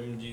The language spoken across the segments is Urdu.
MG।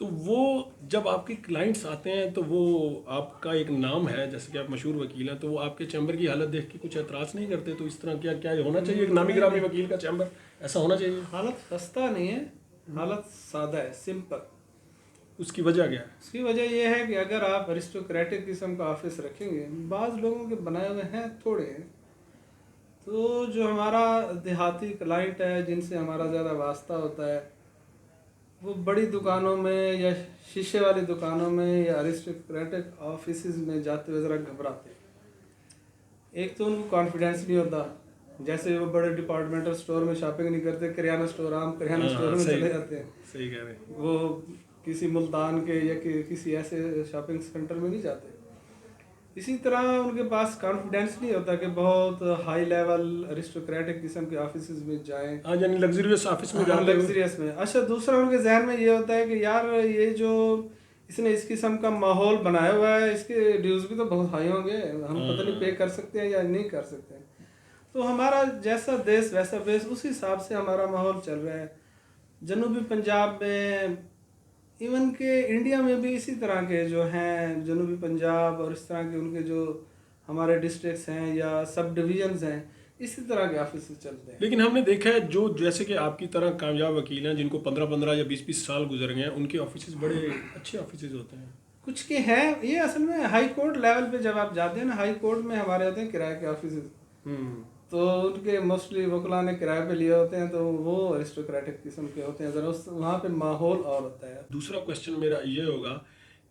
تو وہ جب آپ کے کلائنٹس آتے ہیں تو وہ آپ کا ایک نام ہے جیسے کہ آپ مشہور وکیل ہیں، تو وہ آپ کے چیمبر کی حالت دیکھ کے کچھ اعتراض نہیں کرتے؟ تو اس طرح کیا کیا ہونا چاہیے ایک نامی گرامی وکیل کا چیمبر ایسا ہونا چاہیے؟ حالت خستہ نہیں ہے، حالت سادہ ہے، سمپل. اس کی وجہ کیا ہے؟ اس کی وجہ یہ ہے کہ اگر آپ ارسٹوکریٹک قسم کا آفس رکھیں گے، بعض لوگوں کے بنائے ہوئے ہیں تھوڑے ہیں، تو جو ہمارا دیہاتی کلائنٹ ہے جن سے ہمارا زیادہ واسطہ ہوتا ہے، وہ بڑی دکانوں میں یا شیشے والی دکانوں میں یا ارسٹوکریٹک آفیسز میں جاتے ہوئے ذرا گھبراتے ہیں. ایک تو ان کو کانفیڈینس نہیں ہوتا، جیسے وہ بڑے ڈپارٹمنٹل سٹور میں شاپنگ نہیں کرتے، کریانہ سٹور عام کریانہ سٹور میں چلے جاتے ہیں. صحیح کہہ رہے ہیں. وہ کسی ملتان کے یا کسی ایسے شاپنگ سینٹر میں نہیں جاتے. اسی طرح ان کے پاس کانفیڈینس نہیں ہوتا کہ بہت ہائی لیول ارسٹوکریٹک قسم کے آفیسز میں جائیں، ہاں یعنی لگژریس آفس میں جاتے ہیں. لگژریس میں. اچھا دوسرا ان کے ذہن میں یہ ہوتا ہے کہ یار یہ جو اس نے اس قسم کا ماحول بنایا ہوا ہے، اس کے ڈیوز بھی تو بہت ہائی ہوں گے، ہم پتہ نہیں پے کر سکتے ہیں یا نہیں کر سکتے ہیں. تو ہمارا جیسا دیس ویسا بیس، اس حساب سے ہمارا ماحول چل رہا ہے. جنوبی پنجاب میں، ایون کہ انڈیا میں بھی اسی طرح کے جو ہیں جنوبی پنجاب اور اس طرح کے ان کے جو ہمارے ڈسٹرکٹس ہیں یا سب ڈویژنز ہیں، اسی طرح کے آفیسز چلتے ہیں. لیکن ہم نے دیکھا ہے جو جیسے کہ آپ کی طرح کامیاب وکیل ہیں جن کو 15 یا 20 سال گزر گئے ہیں، ان کے آفیسز بڑے اچھے آفیسز ہوتے ہیں. کچھ کے ہیں، یہ اصل میں ہائی کورٹ لیول پہ جب آپ جاتے ہیں نا، ہائی کورٹ میں ہمارے ہوتے ہیں کرائے کے آفیسز، تو ان کے موسٹلی وکلا نے کرائے پہ لیے ہوتے ہیں، تو وہ ارسٹوکریٹک قسم کے ہوتے ہیں، ذرا وہاں پہ ماحول اور ہوتا ہے. دوسرا کوشچن میرا یہ ہوگا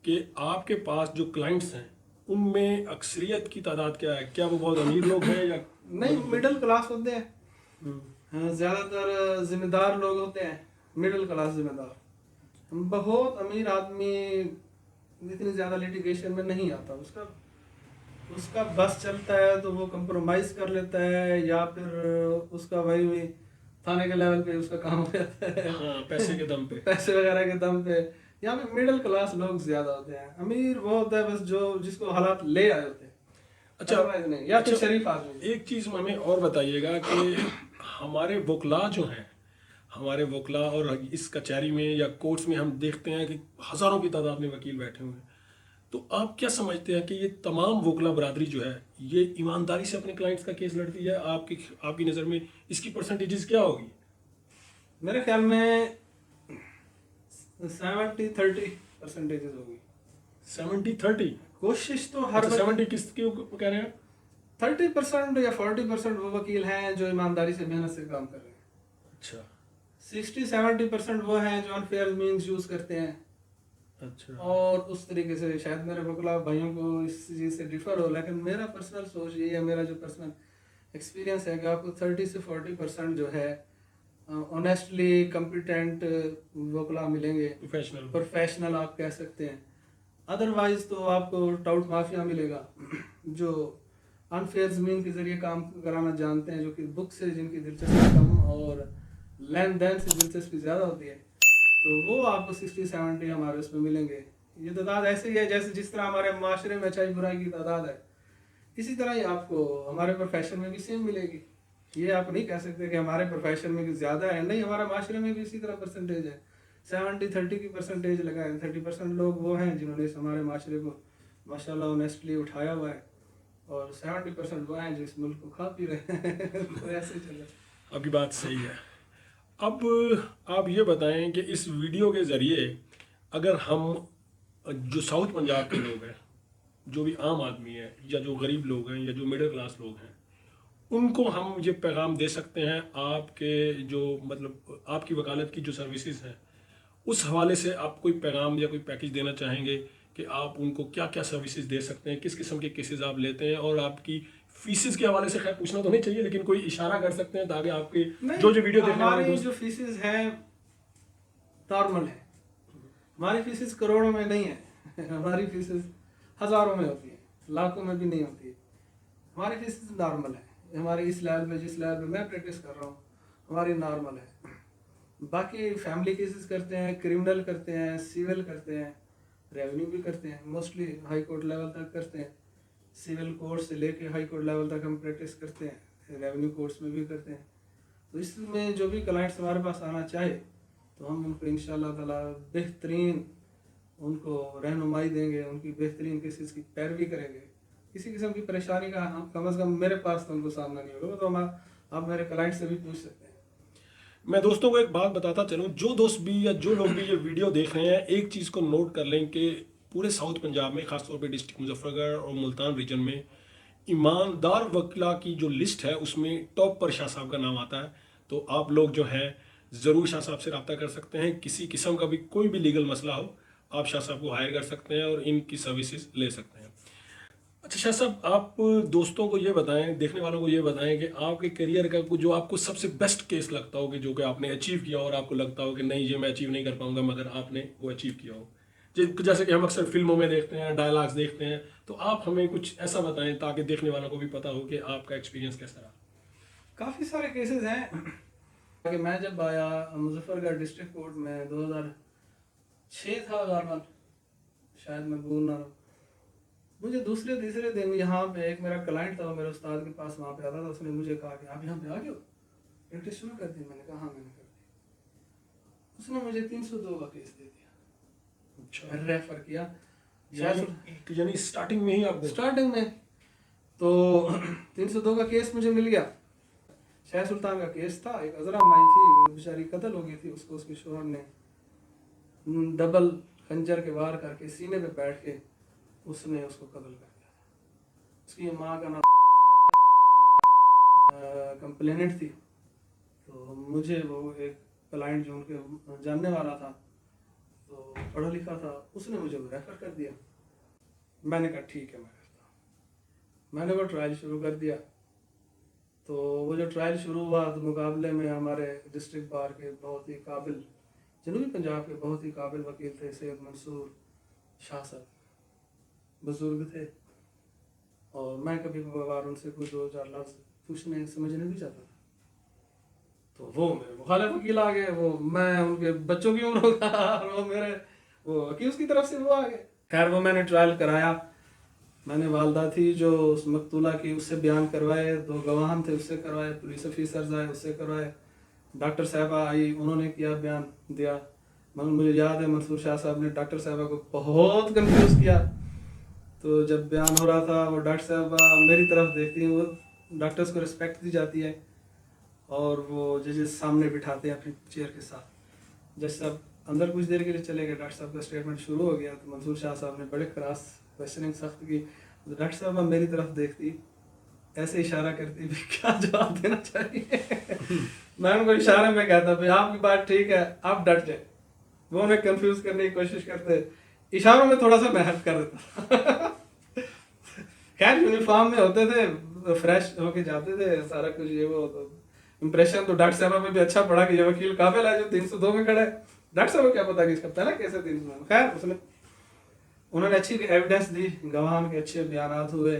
کہ آپ کے پاس جو کلائنٹس ہیں ان میں اکثریت کی تعداد کیا ہے؟ کیا وہ بہت امیر لوگ ہیں یا نہیں؟ مڈل کلاس ہوتے ہیں، زیادہ تر ذمہ دار لوگ ہوتے ہیں، مڈل کلاس ذمہ دار. بہت امیر آدمی اتنی زیادہ لیٹیگیشن میں نہیں آتا، اس کا بس چلتا ہے تو وہ کمپرومائز کر لیتا ہے، یا پھر اس کا وہی تھانے کے لیول پہ اس کا کام ہو جاتا ہے، پیسے کے دم پہ، پیسے وغیرہ کے دم پہ. یہاں پہ مڈل کلاس لوگ زیادہ ہوتے ہیں. امیر وہ ہوتا ہے بس جو جس کو حالات لے آئے ہوتے ہیں. اچھا نہیں، یا پھر شریف آدمی. ایک چیز ہمیں اور بتائیے گا کہ ہمارے وکلا جو ہیں، ہمارے وکلا اور اس کچہری میں یا کورٹس میں ہم دیکھتے ہیں کہ ہزاروں کی تعداد میں وکیل بیٹھے ہوئے ہیں. تو آپ کیا سمجھتے ہیں کہ یہ تمام وکلا برادری جو ہے یہ ایمانداری سے اپنے کلائنٹس کا کیس لڑتی ہے؟ آپ کی نظر میں اس کی پرسنٹیجز کیا ہوگی؟ میرے خیال میں 70-30% ہوگی. 70-30 کوشش تو ہر 70 کس کی کہہ رہے ہیں؟ 30% یا 40% وہ وکیل ہیں جو ایمانداری سے محنت سے کام کر رہے ہیں. اچھا. 60-70% وہ ہیں جو انفیئر مینز یوز کرتے ہیں. اچھا. اور اس طریقے سے شاید میرے وکلا بھائیوں کو اس چیز سے ڈفر ہو، لیکن میرا پرسنل سوچ یہ ہے، میرا جو پرسنل ایکسپیرینس ہے کہ آپ کو 30-40% جو ہے آنیسٹلی کمپیٹنٹ وکلا ملیں گے، پروفیشنل آپ کہہ سکتے ہیں. ادروائز تو آپ کو ٹاؤٹ مافیا ملے گا جو انفیئر زمین کے ذریعے کام کرانا جانتے ہیں، جو کہ بک سے جن کی دلچسپی کم اور لین دین سے دلچسپی زیادہ ہوتی ہے، تو وہ آپ کو 60-70 ہمارے اس میں ملیں گے. یہ تعداد ایسے ہی ہے جیسے جس طرح ہمارے معاشرے میں اچھائی برائی کی تعداد ہے، اسی طرح ہی آپ کو ہمارے پروفیشن میں بھی سیم ملے گی. یہ آپ نہیں کہہ سکتے کہ ہمارے پروفیشن میں زیادہ ہے، نہیں، ہمارے معاشرے میں بھی اسی طرح پرسنٹیج ہے. 70-30 کی پرسنٹیج لگائیں. 30% لوگ وہ ہیں جنہوں نے اس ہمارے معاشرے کو ماشاء اللہ آنیسٹلی اٹھایا ہوا ہے، اور 70% وہ ہیں جو اس ملک کو کھا پی رہے ہیں. تو ایسے چل رہا ہے. آپ کی بات صحیح ہے. اب آپ یہ بتائیں کہ اس ویڈیو کے ذریعے اگر ہم جو ساؤتھ پنجاب کے لوگ ہیں، جو بھی عام آدمی ہیں یا جو غریب لوگ ہیں یا جو مڈل کلاس لوگ ہیں، ان کو ہم یہ پیغام دے سکتے ہیں آپ کے جو مطلب آپ کی وکالت کی جو سروسز ہیں اس حوالے سے آپ کوئی پیغام یا کوئی پیکیج دینا چاہیں گے کہ آپ ان کو کیا کیا سروسز دے سکتے ہیں، کس قسم کے کیسز آپ لیتے ہیں، اور آپ کی فیسز کے حوالے سے خیر پوچھنا تو نہیں چاہیے لیکن کوئی اشارہ کر سکتے ہیں تاکہ آپ کی جو ویڈیو دیکھنے والے ہماری جو فیسز ہیں نارمل ہے. ہماری فیسز کروڑوں میں نہیں ہے، ہماری فیسز ہزاروں میں ہوتی ہیں، لاکھوں میں بھی نہیں ہوتی ہے. ہماری فیسز نارمل ہے. ہماری اس لیول پہ جس لیول پہ میں پریکٹس کر رہا ہوں ہماری نارمل ہے. باقی فیملی کیسز کرتے ہیں، کرمنل کرتے ہیں، سیول کرتے ہیں، ریونیو بھی کرتے ہیں. موسٹلی ہائی کورٹ لیول تک کرتے ہیں. سول کورٹ سے لے کے ہائی کورٹ لیول تک ہم پریکٹس کرتے ہیں. ریونیو کورٹس میں بھی کرتے ہیں. تو اس میں جو بھی کلائنٹس ہمارے پاس آنا چاہے تو ہم ان کو انشاءاللہ تعالیٰ بہترین ان کو رہنمائی دیں گے, ان کی بہترین کیسز کی پیروی کریں گے. کسی قسم کی پریشانی کا کم از کم میرے پاس تو ان کو سامنا نہیں ہوگا. تو آپ میرے کلائنٹ سے بھی پوچھ سکتے ہیں. میں دوستوں کو ایک بات بتاتا چلوں, جو دوست بھی یا جو لوگ بھی یہ ویڈیو دیکھ رہے ہیں, ایک چیز کو نوٹ کر لیں کہ پورے ساؤتھ پنجاب میں, خاص طور پہ ڈسٹرکٹ مظفر گڑھ اور ملتان ریجن میں, ایماندار وکلا کی جو لسٹ ہے اس میں ٹاپ پر شاہ صاحب کا نام آتا ہے. تو آپ لوگ جو ہیں ضرور شاہ صاحب سے رابطہ کر سکتے ہیں. کسی قسم کا بھی کوئی بھی لیگل مسئلہ ہو, آپ شاہ صاحب کو ہائر کر سکتے ہیں اور ان کی سروسز لے سکتے ہیں. اچھا شاہ صاحب, آپ دوستوں کو یہ بتائیں, دیکھنے والوں کو یہ بتائیں کہ آپ کے کیریئر کا جو آپ کو سب سے بیسٹ کیس لگتا ہو, کہ جو کہ آپ نے اچیو کیا اور آپ کو لگتا ہو کہ نہیں یہ میں اچیو نہیں کر پاؤں گا, مگر آپ نے وہ اچیو کیا ہو. جیسے کہ ہم اکثر فلموں میں دیکھتے ہیں, ڈائلاگس دیکھتے ہیں, تو آپ ہمیں کچھ ایسا بتائیں تاکہ دیکھنے والوں کو بھی پتا ہو کہ آپ کا ایکسپیرینس کیسا رہا. کافی سارے کیسز ہیں. کہ میں جب آیا مظفر گڑھ ڈسٹرکٹ کورٹ میں 2006 تھا غالباً, شاید میں بھول نہ رہا. مجھے دوسرے تیسرے دن یہاں پہ ایک میرا کلائنٹ تھا, وہ میرے استاد کے پاس وہاں پہ آتا تھا. اس نے مجھے کہا کہ آپ یہاں پہ آ گئے ہو, پریکٹس شروع کر دی. میں نے کہا ہاں میں نے کر دی. اس نے مجھے 302 کا کیس دے دیا, ریفر کیا. یعنی اسٹارٹنگ میں ہی آپ اسٹارٹنگ میں تو 302 کا کیس مجھے مل گیا. شاہ سلطان کا کیس تھا. ایک عذرا مائی تھی, وہ بیچاری قتل ہو گئی تھی. اس کو اس کے شوہر نے ڈبل خنجر کے وار کر کے سینے پہ بیٹھ کے اس نے اس کو قتل کر دیا. اس کی ماں کا نام کمپلیننٹ تھی. تو مجھے وہ ایک کلائنٹ جو ان کے جاننے والا تھا, تو پڑھا لکھا تھا, اس نے مجھے وہ ریفر کر دیا. میں نے کہا ٹھیک ہے میں کرتا ہوں. میں نے وہ ٹرائل شروع کر دیا. تو وہ جو ٹرائل شروع ہوا تو مقابلے میں ہمارے ڈسٹرکٹ بار کے بہت ہی قابل, جنوبی پنجاب کے بہت ہی قابل وکیل تھے, سید منصور شاہ صاحب, بزرگ تھے. اور میں کبھی کبھار ان سے کوئی 2-4 لفظ پوچھنے سمجھنے بھی چاہتا تھا. تو وہ میرے مخالف وکیل آ گئے, وہ میں ان کے بچوں کی عمر ہوگا اور وہ میرے وہ وکیل کی طرف سے وہ آ گئے. خیر وہ میں نے ٹرائل کرایا. میں نے والدہ تھی جو اس مقتولہ کی, اس سے بیان کروائے. 2 گواہان تھے, اس سے کروائے. پولیس آفیسرز آئے, اس سے کروائے. ڈاکٹر صاحبہ آئی, انہوں نے کیا بیان دیا. مجھے یاد ہے منصور شاہ صاحب نے ڈاکٹر صاحبہ کو بہت کنفیوز کیا. تو جب بیان ہو رہا تھا, وہ ڈاکٹر صاحبہ میری طرف دیکھتی ہیں. وہ ڈاکٹرز کو رسپیکٹ دی جاتی ہے اور وہ ججز سامنے بٹھاتے ہیں اپنی چیئر کے ساتھ. جج صاحب اندر کچھ دیر کے لیے چلے گئے. ڈاکٹر صاحب کا اسٹیٹمنٹ شروع ہو گیا. تو منصور شاہ صاحب نے بڑے کراس کوشچننگ سخت کی. ڈاکٹر صاحبہ میری طرف دیکھتی, ایسے اشارہ کرتی بھی کیا جواب دینا چاہیے. میں ان کو اشارے میں کہتا بھی آپ کی بات ٹھیک ہے, آپ ڈٹ جائیں. وہ انہیں کنفیوز کرنے کی کوشش کرتے, اشاروں میں تھوڑا سا میں ہیلپ کر دیتا. خیر یونیفارم میں ہوتے تھے, فریش ہو کے جاتے تھے, سارا کچھ یہ وہ تو امپریشن تو ڈاکٹر صاحبہ میں بھی اچھا پڑا کہ یہ وکیل قابل ہے جو 302 میں کھڑا ہے. ڈاکٹر صاحب کو کیا پتا کہ اس کا پہلا کیسے 302 میں. خیر اس نے انہوں نے اچھی ایویڈنس دی, گواہان کے اچھے بیانات ہوئے,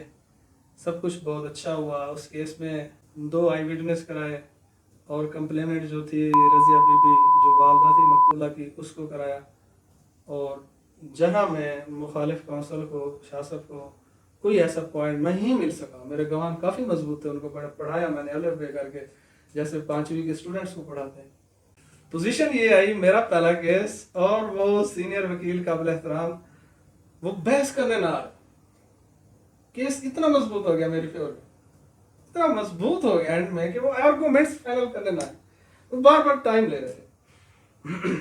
سب کچھ بہت اچھا ہوا. اس کیس میں 2 آئی وٹنس کرائے اور کمپلیننٹ جو تھی رضیہ بی بی جو والدہ تھی مقتولہ کی, اس کو کرایا. اور جہاں میں مخالف کونسل کو, شاہ صاحب کو کوئی ایسا پوائنٹ نہیں مل سکا. میرے گواہان کافی مضبوط تھے, ان کو پڑھایا میں نے الف بے کر کے, جیسے 5ویں کے اسٹوڈنٹس کو پڑھاتے ہیں. پوزیشن یہ آئی, میرا پہلا کیس, اور وہ سینئر وکیل قابل احترام وہ بحث کرنے نہ آئے. کیس اتنا مضبوط ہو گیا میری فیور میں, اتنا مضبوط ہو گیا اینڈ میں کہ وہ آرگومنٹس فائنل کرنے نہ آئے. وہ بار بار ٹائم لے رہے تھے.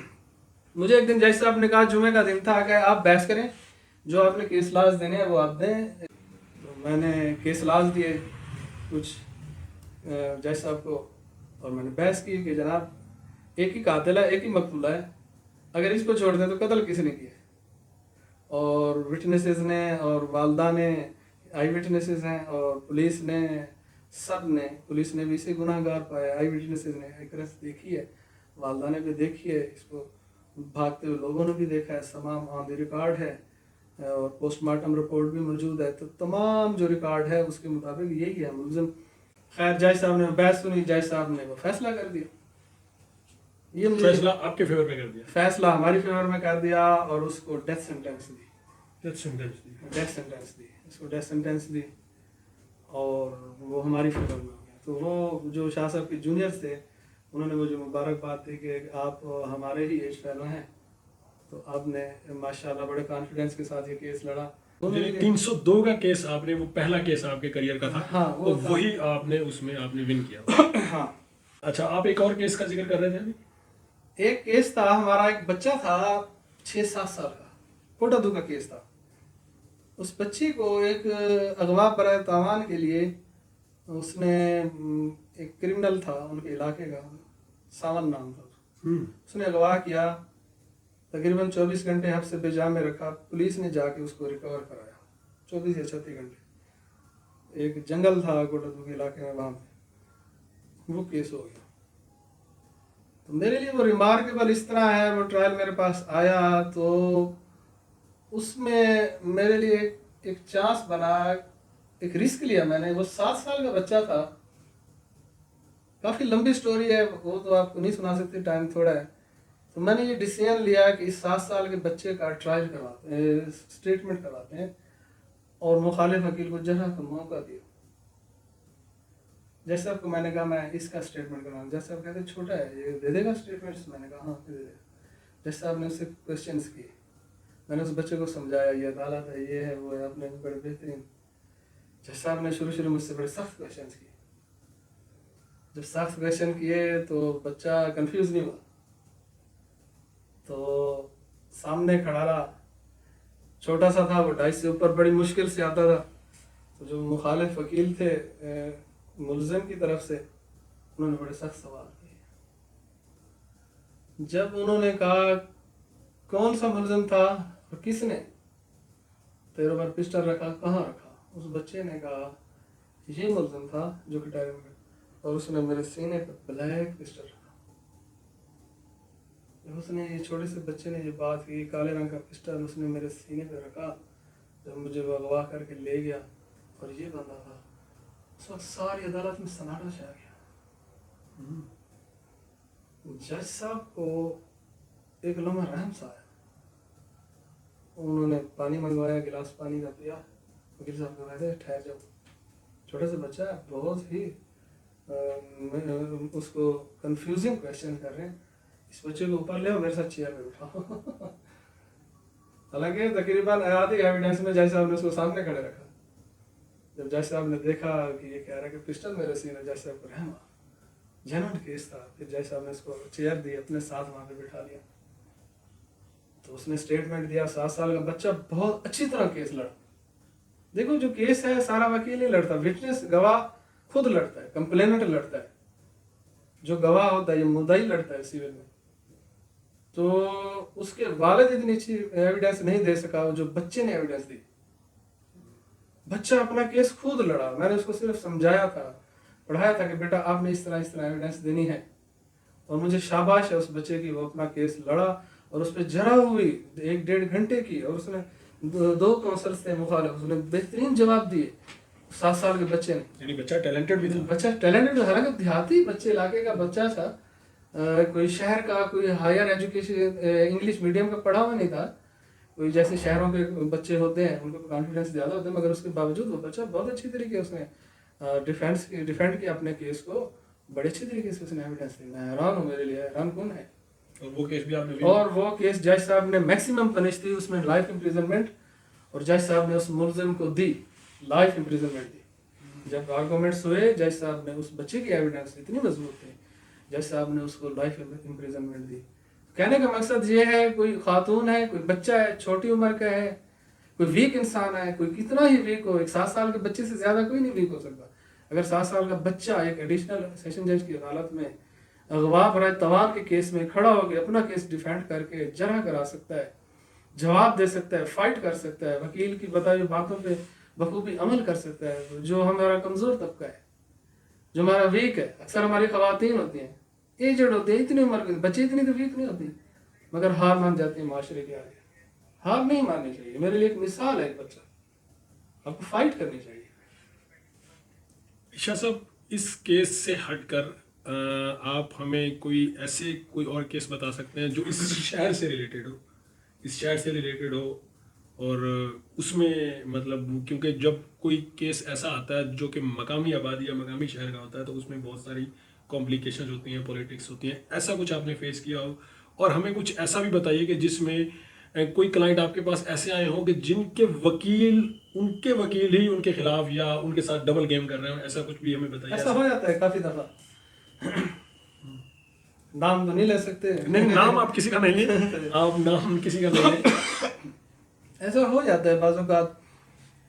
مجھے ایک دن جج صاحب نے کہا, جمعے کا دن تھا, کہ آپ بحث کریں, جو آپ نے کیس لاز دینے ہیں وہ آپ دیں. تو میں نے کیس لاز دیے کچھ جج صاحب کو, اور میں نے بحث کی کہ جناب ایک ہی قاتل ہے, ایک ہی مقتولہ ہے, اگر اس کو چھوڑ دیں تو قتل کس نے کیا. اور وٹنسز نے اور والدہ نے, آئی وٹنسز ہیں, اور پولیس نے, سب نے, پولیس نے بھی اسے گناہ گار پایا, آئی وٹنسز نے ایکرس دیکھی ہے, والدہ نے بھی دیکھی ہے, اس کو بھاگتے ہوئے لوگوں نے بھی دیکھا ہے, تمام آن دی ریکارڈ ہے, اور پوسٹ مارٹم رپورٹ بھی موجود ہے. تو تمام جو ریکارڈ ہے اس کے مطابق یہی ہے ملزم. خیر جج صاحب نے بحث سنی, جج صاحب نے وہ فیصلہ کر دیا. یہ فیصلہ آپ کے فیور میں کر دیا, فیصلہ ہماری فیور میں کر دیا, اور اس کو ڈیتھ سینٹینس دی. ڈیتھ سینٹینس دی, اس کو ڈیتھ سینٹینس دی, اور وہ ہماری فیور میں ہو گیا. تو وہ جو شاہ صاحب کے جونیئرس تھے, انہوں نے مجھے مبارکباد دی کہ آپ ہمارے ہی ایج فیلو ہیں, تو آپ نے ماشاءاللہ بڑے کانفیڈنس کے ساتھ یہ کیس لڑا. 302 کا کیس آپ نے, وہ پہلا کیس آپ کے کریئر کا تھا, ہاں تو وہی آپ نے اس میں آپ نے ون کیا. ہاں. اچھا, آپ ایک اور کیس کا ذکر کر رہے تھے ابھی. ایک کیس تھا, ہمارا ایک بچہ تھا 6-7 سال کا, کوٹادو کا کیس تھا. اس بچے کو ایک اغوا برائے تاوان کے لیے اس نے ایک کرمنل تھا ان کے علاقے کا, ساون نام تھا, اس نے اغوا کیا, تقریباً 24 گھنٹے حبس بے جا میں رکھا. پولیس نے جا کے اس کو ریکور کرایا 24 یا 36 گھنٹے. ایک جنگل تھا کوٹادو کے علاقے میں, وہاں پہ وہ کیس ہو گیا. تو میرے لیے وہ ریمارکیبل اس طرح ہے, وہ ٹرائل میرے پاس آیا تو اس میں میرے لیے ایک چانس بنا, ایک رسک لیا میں نے. وہ 7 سال کا بچہ تھا, کافی لمبی سٹوری ہے وہ, تو آپ کو نہیں سنا سکتے, ٹائم تھوڑا ہے. تو میں نے یہ ڈیسیژن لیا کہ اس 7 سال کے بچے کا ٹرائل کرواتے ہیں, اسٹیٹمنٹ کرواتے ہیں, اور مخالف وکیل کو جہاں کا موقع دیا. جیسے آپ کو میں نے کہا میں اس کا اسٹیٹمنٹ کرواؤں, جیسے آپ کہتے ہیں چھوٹا ہے یہ دے دے گا اسٹیٹمنٹس, میں نے کہا ہاں دے دے گا. جیسے آپ نے اس سے کوشچنس کیے, میں نے اس بچے کو سمجھایا یہ عدالت ہے, یہ ہے وہ ہے, آپ نے بڑے بہترین. جیسے آپ نے شروع مجھ سے بڑے سخت کوشچنس کیے. جب سخت کوشچن کیے تو بچہ کنفیوز نہیں ہوا, تو سامنے کھڑا رہا, چھوٹا سا تھا وہ, 2.5 سے اوپر, بڑی مشکل سے آتا تھا. تو جو مخالف وکیل تھے ملزم کی طرف سے, انہوں نے بڑے سخت سوال کیے. جب انہوں نے کہا کون سا ملزم تھا اور کس نے تیرے پر پسٹل رکھا, کہاں رکھا, اس بچے نے کہا یہ ملزم تھا جو کہ ٹائر میں, اور اس نے میرے سینے پر بلیک پسٹل رکھا. جب اس نے, یہ چھوٹے سے بچے نے یہ بات کی, کالے رنگ کا پسٹل اس نے میرے سینے پہ رکھا, جب مجھے وہ اغوا کر کے لے گیا, اور یہ بندہ تھا, اس وقت ساری عدالت میں سناٹا چھا گیا. جج صاحب کو ایک لمحہ رحم سا آیا, انہوں نے پانی منگوایا, گلاس پانی کا پیا. وکیل صاحب کو کہتے ٹھہر جاؤ, چھوٹا سا بچہ ہے, بہت ہی اس کو کنفیوزنگ کویشچن کر رہے ہیں, اس بچے کو اوپر لے میرے ساتھ چیئر پہ اٹھاؤ. حالانکہ تقریباً آدھی ایویڈنس میں جج صاحب نے اس کو سامنے کھڑے رکھا. جب جج صاحب نے دیکھا کہ یہ کہہ رہا ہے کہ پسٹل میرے سینے, جج صاحب کو رحم آ, جنون کیس تھا. پھر جج صاحب نے اس کو چیئر دی, اپنے ساتھ وہاں پہ بٹھا لیا. تو اس نے اسٹیٹمنٹ دیا. 7 سال کا بچہ بہت اچھی طرح کیس لڑا. دیکھو جو کیس ہے سارا وکیل نہیں لڑتا, وٹنس گواہ خود لڑتا ہے, کمپلیننٹ لڑتا ہے, جو گواہ ہوتا ہے یہ مدعی لڑتا ہے سیول میں. تو اس کے والد اتنی اچھی ایویڈنس نہیں دے سکا جو بچے نے ایویڈنس دی. بچہ اپنا کیس خود لڑا, میں نے اس کو صرف سمجھایا تھا, پڑھایا تھا کہ بیٹا آپ نے اس طرح ایویڈنس دینی ہے. اور مجھے شاباش ہے اس بچے کی, وہ اپنا کیس لڑا, اور اس پہ جرا ہوئی 1-1.5 گھنٹے کی, اور اس نے 2 کونسلز تھے مخالف, اس نے بہترین جواب دیے 7 سال کے بچے نے. یعنی بچہ ٹیلنٹڈ بھی تھا. بچہ ٹیلنٹڈ, حالانکہ دیہاتی بچے علاقے کا بچہ تھا, کوئی شہر کا, کوئی ہائر ایجوکیشن انگلش میڈیم کا پڑھا ہوا نہیں تھا, کوئی جیسے شہروں کے بچے ہوتے ہیں ان کو کانفیڈنس زیادہ ہوتا ہے, مگر اس کے باوجود وہ بچہ بہت اچھی طریقے اس نے ڈیفینڈ کیا اپنے کیس کو, بڑے اچھی طریقے سے اس نے ایویڈنس دی. میں حیران ہوں, میرے لیے حیران کون ہے. اور وہ کیس بھی آپ نے, اور وہ کیس جج صاحب نے میکسیمم پنش تھی اس میں, لائف امپریزنمنٹ, اور جج صاحب نے اس ملزم کو دی لائف امپریزنمنٹ دی. جب آرگومنٹس ہوئے, جج صاحب نے, اس بچے کی ایویڈنس اتنی مضبوط تھی, جج صاحب نے اس کو لائف امپریزنمنٹ دی. کہنے کا مقصد یہ ہے, کوئی خاتون ہے, کوئی بچہ ہے, چھوٹی عمر کا ہے, کوئی ویک انسان ہے, کوئی کتنا ہی ویک ہو, ایک 7 سال کے بچے سے زیادہ کوئی نہیں ویک ہو سکتا. اگر 7 سال کا بچہ ایک ایڈیشنل سیشن جج کی عدالت میں اغوا برائے توان کے کیس میں کھڑا ہو کے اپنا کیس ڈیفینڈ کر کے جرح کرا سکتا ہے, جواب دے سکتا ہے, فائٹ کر سکتا ہے, وکیل کی بتائی باتوں پہ بخوبی عمل کر سکتا ہے, جو ہمارا کمزور طبقہ ہے, جو ہمارا ویک ہے, اکثر ہماری خواتین ہوتی ہیں, ایجڈ ہوتے ہیں, اتنی عمر کے بچے اتنی تو ویک نہیں ہوتی, مگر ہار مان جاتی ہیں معاشرے کے آگے. ہار نہیں ماننی چاہیے. میرے لیے ایک مثال ہے ایک بچہ, آپ کو فائٹ کرنی چاہیے. شاہ صاحب, اس کیس سے ہٹ کر آپ ہمیں کوئی اور کیس بتا سکتے ہیں جو اس شہر سے ریلیٹڈ ہو, اور اس میں مطلب, کیونکہ جب کوئی کیس ایسا آتا ہے جو کہ مقامی آبادی یا مقامی شہر کا ہوتا ہے تو اس میں بہت ساری کمپلیکیشنز ہوتی ہیں, پولیٹکس ہوتی ہیں, ایسا کچھ آپ نے فیس کیا ہو, اور ہمیں کچھ ایسا بھی بتائیے کہ جس میں کوئی کلائنٹ آپ کے پاس ایسے آئے ہوں کہ جن کے وکیل ہی ان کے خلاف یا ان کے ساتھ ڈبل گیم کر رہے ہوں، ایسا کچھ بھی ہمیں بتائیے. ایسا ہو جاتا ہے کافی دفعہ. نام تو نہیں لے سکتے. نہیں، نام آپ کسی کا نہیں لیں، آپ نام کسی کا نہیں لیں. ایسا ہو جاتا ہے بعض اوقات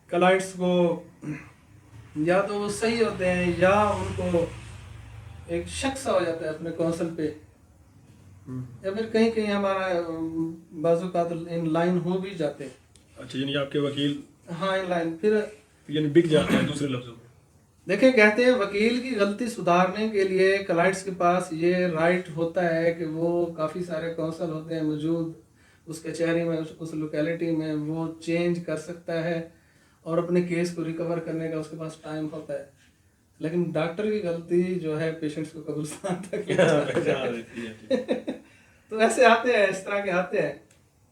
کلائنٹس کو، یا تو وہ صحیح ہوتے ہیں یا ان کو ایک شک سا ہو جاتا ہے اپنے کونسل پہ، یا پھر کہیں کہیں ہمارا بعض اوقات ان لائن ہو بھی جاتے ہیں. اچھا، یعنی آپ کے وکیل ہاں ان لائن پھر یعنی بک جاتے ہیں دوسرے لفظوں میں. دیکھیں، کہتے ہیں وکیل کی غلطی سدھارنے کے لیے کلائنٹس کے پاس یہ رائٹ ہوتا ہے کہ وہ کافی سارے کونسل ہوتے ہیں موجود اس کچہری میں، اس لوکیلٹی میں، وہ چینج کر سکتا ہے اور اپنے کیس کو ریکور کرنے کا اس کے پاس ٹائم ہوتا ہے. لیکن ڈاکٹر کی غلطی جو ہے پیشنٹس کو قبرستان تک تو ایسے آتے ہیں، اس طرح کے آتے ہیں.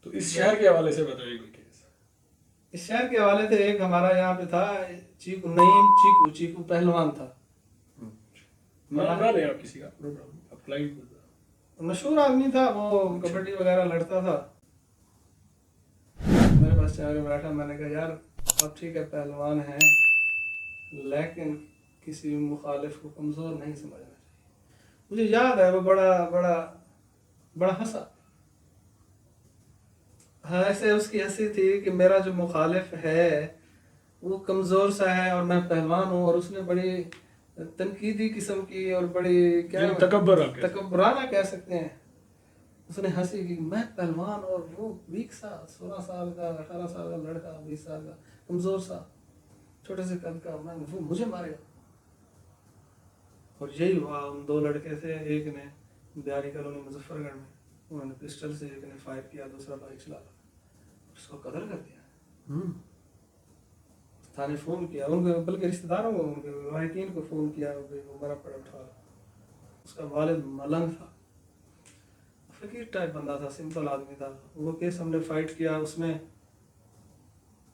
تو اس شہر کے حوالے سے بتائیے کوئی کیس. اس شہر کے حوالے سے ایک ہمارا یہاں پہ تھا نعیم چیکو پہلوان تھا. آپ کسی کا پروگرام مشہور آدمی تھا، وہ کبڈی وغیرہ لڑتا تھا. میرے پاس چاہے بیٹھا، میں نے کہا یار اب ٹھیک ہے پہلوان ہیں لیکن کسی مخالف کو کمزور نہیں سمجھنا چاہیے. مجھے یاد ہے وہ بڑا ہنسا. ہاں، ایسے اس کی ہنسی تھی کہ میرا جو مخالف ہے وہ کمزور سا ہے اور میں پہلوان ہوں، اور اس نے بڑی تنقیدی قسم کی اور بڑی کیا تکبرانہ کہہ سکتے ہیں، اس نے ہنسی کی. میں پہلوان اور وہ ویک سا 16 سال کا 18 سال کا لڑکا، 20 سال کا کمزور سا چھوٹے سے قد کا، وہ مجھے مارے گا. اور یہی ہوا. ان دو لڑکے تھے، ایک نے بیاری کالونی مظفر گڑھ میں انہوں نے پسٹل سے، ایک نے فائر کیا، دوسرا بائک چلا رہا، اس کو قتل کر دیا. تھانے فون کیا ان کو، بلکہ رشتہ داروں کو، ان کے لائقین کو فون کیا، وہ مرا پڑا اٹھا. اس کا والد ملنگ تھا، فقیر ٹائپ بندہ تھا، سمپل آدمی تھا. وہ کیس ہم نے فائٹ کیا، اس میں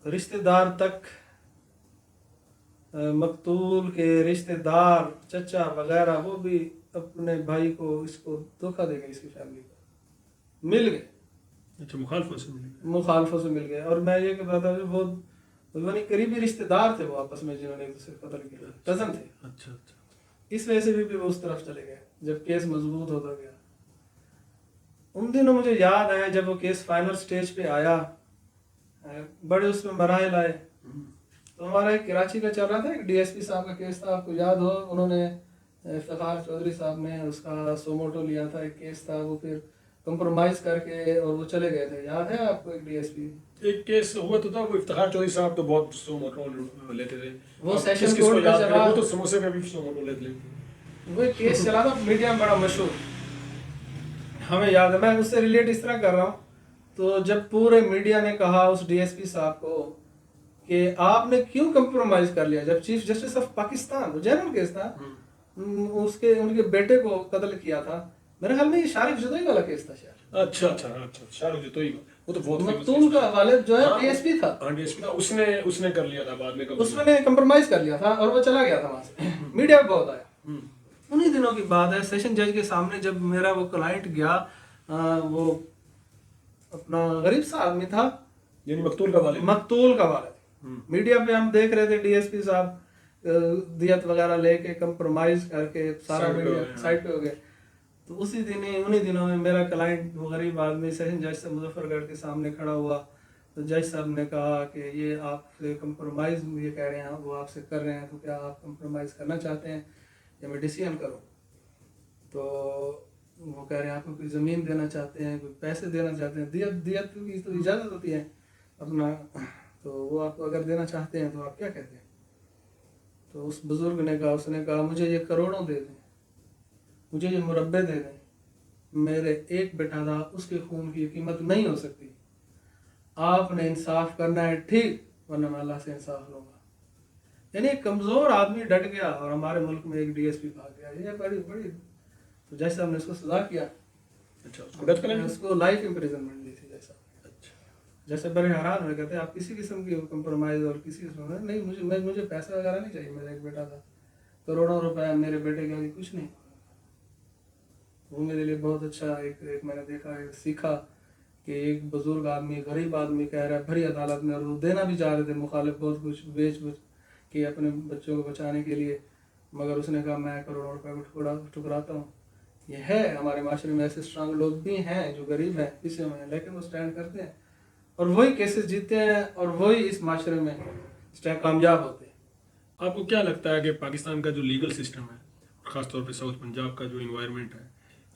رشتہ دار تک، مقتول کے رشتہ دار چچا وغیرہ، وہ بھی اپنے بھائی کو، اس کو دھوکہ دے گئے، اس کی فیملی کو مل گئے. اچھا، مخالفوں سے مل گئے. اور میں یہ کہ بتا وہ یعنی قریبی رشتہ دار تھے وہ آپس میں، جنہوں نے ایک دوسرے کو قتل کیا، کزن تھے. اچھا. اس وجہ سے بھی وہ اس طرف چلے گئے جب کیس مضبوط ہوتا گیا. ان دنوں مجھے یاد ہے جب وہ کیس فائنل سٹیج پہ آیا، بڑے اس میں مراحل آئے. تو ہمارا ایک کراچی کا چل رہا تھا، ایک ڈی ایس پی صاحب کا کیس تھا، آپ کو یاد ہو، انہوں نے افتخار چودھری صاحب نے اس کا سوموٹو لیا تھا. ایک کیس تھا، وہ پھر کمپرومائز کر کے اور وہ چلے گئے تھے. یاد ہے آپ کو؟ ایک ڈی ایس پی ایک کیس ہوا تو تھا، وہ افتخار چودھری صاحب تو بہت سوموٹو لیتے تھے. وہ سیشن کورٹ کا چلا، وہ تو سموسے پہ بھی سوموٹو لیتے تھے. وہ ایک کیس چلا تھا میڈیا میں بڑا مشہور، ہمیں یاد ہے. میں اس سے ریلیٹ اس طرح کر رہا ہوں. تو جب پورے میڈیا نے کہا اس ڈی ایس پی صاحب کو کہ آپ نے کیوں کمپرومائز کر لیا، جب چیف جسٹس آف پاکستان، وہ جنرل کیس تھا، ان کے بیٹے کو قتل کیا تھا. میرے خیال میں یہ شارق جتوئی والا کیس تھا شاید. اچھا، شارق جتوئی، وہ تو بہت مقتول کا والد جو ہے ڈی ایس پی تھا، اس نے کر لیا تھا بعد میں، اس میں نے کمپرومائز کر لیا تھا اور وہ چلا گیا تھا وہاں سے. میڈیا پہ بہت آیا. انہی دنوں کی بات ہے، سیشن جج کے سامنے جب میرا وہ کلائنٹ گیا، وہ اپنا غریب سا آدمی تھا، یعنی مقتول کا والد. میڈیا پہ ہم دیکھ رہے تھے ڈی ایس پی صاحب دیت وغیرہ لے کے کمپرومائز کر کے سارا میڈیا سائڈ پہ ہو گئے. تو انہی دنوں میں میرا کلائنٹ وہ غریب آدمی سیشن جج سے مظفر گڑھ کے سامنے کھڑا ہوا. تو جج صاحب نے کہا کہ یہ آپ سے کمپرومائز یہ کہہ رہے ہیں، وہ آپ سے کر رہے ہیں، تو کیا آپ کمپرومائز کرنا چاہتے ہیں یا میں ڈیسیژن کروں؟ تو وہ کہہ رہے ہیں آپ کو کوئی زمین دینا چاہتے ہیں، کوئی پیسے دینا چاہتے ہیں، دیت کی تو اجازت ہوتی ہے اپنا، تو وہ آپ کو اگر دینا چاہتے ہیں تو آپ کیا کہتے ہیں؟ تو اس بزرگ نے کہا، اس نے کہا مجھے یہ کروڑوں دے دیں، مجھے یہ مربع دے دیں، میرے ایک بیٹا تھا، اس کے خون کی قیمت نہیں ہو سکتی. آپ نے انصاف کرنا ہے ٹھیک، ورنہ میں اللہ سے انصاف لوں گا. یعنی ایک کمزور آدمی ڈٹ گیا اور ہمارے ملک میں ایک ڈی ایس پی بھاگ گیا. یہ بڑی تو جج صاحب نے اس کو سزا کیا. اس کو لائف امپریزنمنٹ دی تھی جج صاحب. جیسے بڑے حیران ہوئے، کہتے ہیں آپ کسی قسم کی کمپرومائز اور کسی قسم کا نہیں، مجھے پیسہ وغیرہ نہیں چاہیے، میرا ایک بیٹا تھا، کروڑوں روپے میرے بیٹے کے لیے کچھ نہیں. وہ میرے لیے بہت اچھا ایک میں نے دیکھا ہے سیکھا کہ ایک بزرگ آدمی غریب آدمی کہہ رہا ہے بھری عدالت میں، اور وہ دینا بھی چاہ رہے تھے مخالف بہت کچھ بیچ کہ اپنے بچوں کو بچانے کے لیے، مگر اس نے کہا میں کروڑوں روپے کو ٹکراتا ہوں. یہ ہے ہمارے معاشرے میں ایسے اسٹرانگ لوگ بھی ہیں جو غریب ہیں پیچھے میں، لیکن وہ اسٹینڈ کرتے ہیں اور وہی کیسز جیتے ہیں اور وہی اس معاشرے میں کامیاب ہوتے ہیں. آپ کو کیا لگتا ہے کہ پاکستان کا جو لیگل سسٹم ہے، خاص طور پہ ساؤتھ پنجاب کا جو انوائرمنٹ ہے،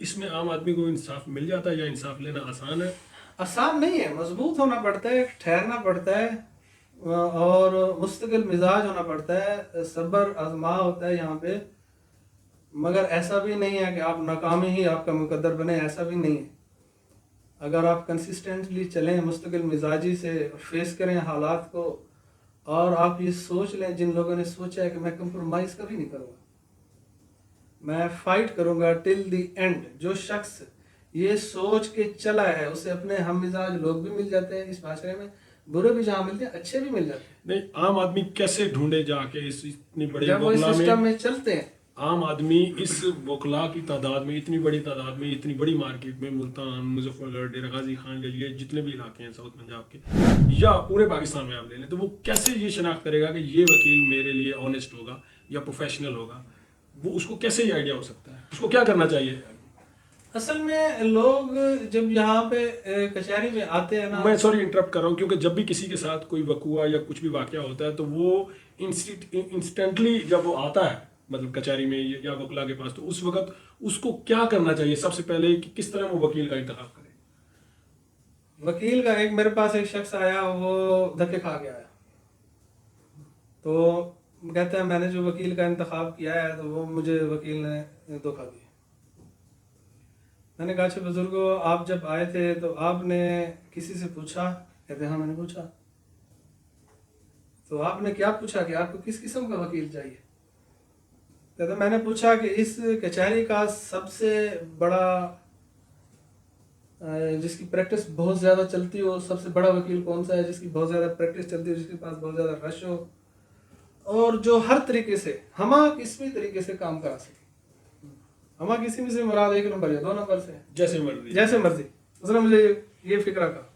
اس میں عام آدمی کو انصاف مل جاتا ہے یا انصاف لینا آسان ہے؟ آسان نہیں ہے، مضبوط ہونا پڑتا ہے، ٹھہرنا پڑتا ہے اور مستقل مزاج ہونا پڑتا ہے، صبر آزما ہوتا ہے یہاں پہ. مگر ایسا بھی نہیں ہے کہ آپ ناکامی ہی آپ کا مقدر بنے، ایسا بھی نہیں ہے. اگر آپ کنسسٹنٹلی چلیں مستقل مزاجی سے، فیس کریں حالات کو، اور آپ یہ سوچ لیں جن لوگوں نے سوچا ہے کہ میں کمپرومائز کبھی نہیں کروں گا، میں فائٹ کروں گا ٹل دی اینڈ. جو شخص یہ سوچ کے چلا ہے اسے اپنے ہم مزاج لوگ بھی مل جاتے ہیں اس معاشرے میں، برے بھی جہاں ملتے ہیں اچھے بھی مل جاتے ہیں. نہیں، عام آدمی کیسے ڈھونڈے جا کے اس اتنی بڑی جب وہ اس وکلا سسٹم میں چلتے ہیں. عام آدمی اس وکلا کی تعداد میں، اتنی بڑی تعداد میں، اتنی بڑی مارکیٹ میں، ملتان، مظفر گڑھ، ڈیرہ غازی خان کے لیے جتنے بھی علاقے ہیں ساؤتھ پنجاب کے یا پورے پاکستان میں آپ لے لیں، تو وہ کیسے یہ شناخت کرے گا کہ یہ وکیل میرے لیے آنیسٹ ہوگا یا پروفیشنل ہوگا؟ وہ اس کو کیسے یہ آئیڈیا ہو سکتا ہے؟ اس کو کیا کرنا چاہیے؟ اصل میں لوگ جب یہاں پہ کچہری میں آتے ہیں نا، میں سوری انٹرپٹ کر رہا ہوں، کیونکہ جب بھی کسی کے ساتھ کوئی وقوع یا کچھ بھی واقعہ ہوتا ہے تو وہ انسٹنٹلی جب وہ آتا ہے مطلب کچہری میں یا وکلا کے پاس، تو اس وقت اس کو کیا کرنا چاہیے سب سے پہلے کہ کس طرح وہ وکیل کا انتخاب کرے؟ وکیل کا میرے پاس ایک شخص آیا، وہ دھکے کھا کے آیا، تو کہتے ہیں میں نے جو وکیل کا انتخاب کیا ہے تو وہ مجھے وکیل نے دھوکہ دیا. میں نے کہا اچھا بزرگوں، آپ جب آئے تھے تو آپ نے کسی سے پوچھا؟ کہتے ہیں ہاں میں نے پوچھا. تو آپ نے کیا پوچھا کہ آپ کو کس قسم کا وکیل چاہیے؟ کہتے ہیں میں نے پوچھا کہ اس کچہری کا سب سے بڑا جس کی پریکٹس بہت زیادہ چلتی ہو، سب سے بڑا وکیل کون سا ہے جس کی بہت زیادہ پریکٹس چلتی ہو، جس کے پاس بہت زیادہ رش ہو، اور جو ہر طریقے سے ہما کسی طریقے سے کام کرا سکے. ہما کسی میں سے مراد 1 نمبر یا 2 نمبر سے، جیسے مرضی. اس نے مجھے یہ فکرہ کہا.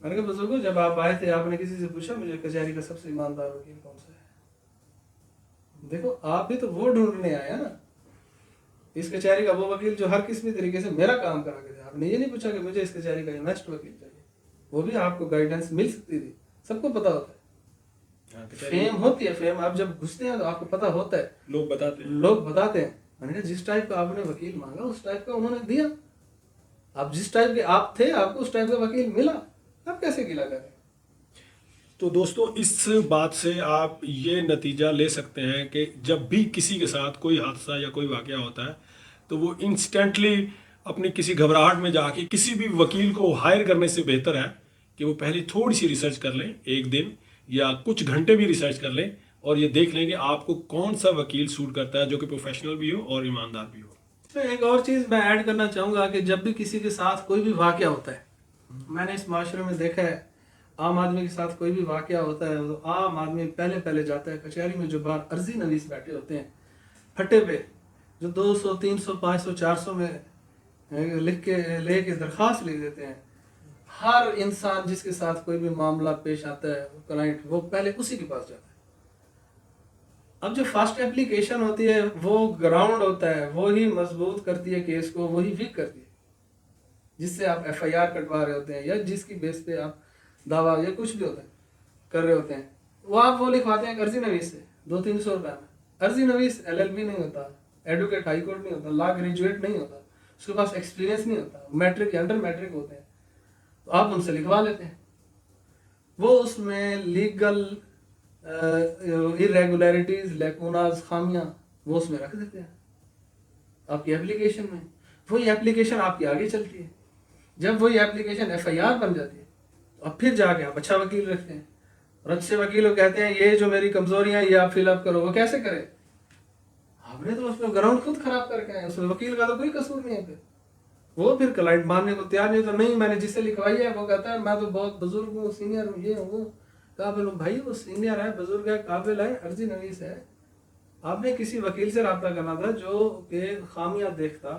میں نے کہا بزرگوں، جب آپ آئے تھے آپ نے کسی سے پوچھا مجھے کچہری کا سب سے ایماندار وکیل کون سا ہے؟ دیکھو آپ بھی تو وہ ڈھونڈنے آئے نا، اس کچہری کا وہ وکیل جو ہر کسی طریقے سے میرا کام کرا کے دے. آپ نے یہ نہیں پوچھا کہ مجھے اس کچہری کا انویسٹ وکیل چاہیے. وہ بھی آپ کو گائیڈنس مل سکتی تھی، سب کو پتا ہوتا ہے. فیم ہوتی ہے، فیم آپ جب گھستے ہیں تو آپ کو پتا ہوتا ہے، لوگ بتاتے ہیں. میں نے کہا جس ٹائپ کا آپ نے وکیل مانگا اس ٹائپ کا انہوں نے دیا. آپ جس ٹائپ کے آپ تھے آپ کو اس ٹائپ کا وکیل ملا، آپ کیسے گلا کریں؟ تو دوستو، اس بات سے آپ یہ نتیجہ لے سکتے ہیں کہ جب بھی کسی کے ساتھ کوئی حادثہ یا کوئی واقعہ ہوتا ہے تو وہ انسٹنٹلی اپنی کسی گھبراہٹ میں جا کے کسی بھی وکیل کو ہائر کرنے سے بہتر ہے کہ وہ پہلے تھوڑی سی ریسرچ کر لیں، 1 دن یا کچھ گھنٹے بھی ریسرچ کر لیں، اور یہ دیکھ لیں کہ آپ کو کون سا وکیل سوٹ کرتا ہے جو کہ پروفیشنل بھی ہو اور ایماندار بھی ہو. اس میں ایک اور چیز میں ایڈ کرنا چاہوں گا کہ جب بھی کسی کے ساتھ کوئی بھی واقعہ ہوتا ہے، میں نے اس معاشرے میں دیکھا ہے عام آدمی کے ساتھ کوئی بھی واقعہ ہوتا ہے تو عام آدمی پہلے جاتا ہے کچہری میں. جو باہر عرضی نویس بیٹھے ہوتے ہیں پھٹے پہ، جو 200 300 500 400 میں لکھ کے لے کے درخواست لکھ دیتے ہیں، ہر انسان جس کے ساتھ کوئی بھی معاملہ پیش آتا ہے کلائنٹ، وہ پہلے اسی کے پاس جاتا ہے. اب جو فرسٹ اپلیکیشن ہوتی ہے وہ گراؤنڈ ہوتا ہے، وہی مضبوط کرتی ہے کیس کو، وہی ویک کرتی ہے، جس سے آپ FIR کٹوا رہے ہوتے ہیں یا جس کی بیس پہ آپ دعویٰ یا کچھ بھی ہوتا ہے کر رہے ہوتے ہیں. وہ لکھواتے ہیں عرضی نویس سے 200-300 روپے میں. عرضی نویس LLB نہیں ہوتا، ایڈوکیٹ ہائی کورٹ نہیں ہوتا، لا گریجویٹ نہیں ہوتا، اس کے پاس ایکسپیرینس نہیں ہوتا، میٹرک یا انڈر میٹرک ہوتے ہیں. تو آپ ان سے لکھوا لیتے ہیں، وہ اس میں لیگل irregularities، لیکوناز، خامیاں وہ اس میں رکھ دیتے ہیں آپ کی اپلیکیشن میں. وہی اپلیکیشن آپ کی آگے چلتی ہے. جب وہی اپلیکیشن FIR بن جاتی ہے تو اب پھر جا کے آپ اچھا وکیل رکھتے ہیں، اور اچھے وکیل کو کہتے ہیں یہ جو میری کمزوریاں یہ آپ فل اپ کرو. وہ کیسے کرے؟ آپ نے تو اس میں گراؤنڈ خود خراب کر کے آئے، اس میں وکیل کا تو کوئی قصور نہیں ہے. وہ پھر کلائنٹ ماننے کو تیار نہیں ہوتا. نہیں میں نے جس سے لکھوائی ہے وہ کہتا ہے میں تو بہت بزرگ ہوں، سینئر ہوں، یہ ہوں وہ. قابل ہوں بھائی، وہ سینئر ہے، بزرگ ہے، قابل ہے، عرضی نویس ہے. آپ نے کسی وکیل سے رابطہ کرنا تھا جو کہ خامیاں دیکھتا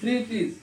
3Ps।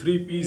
3Ps,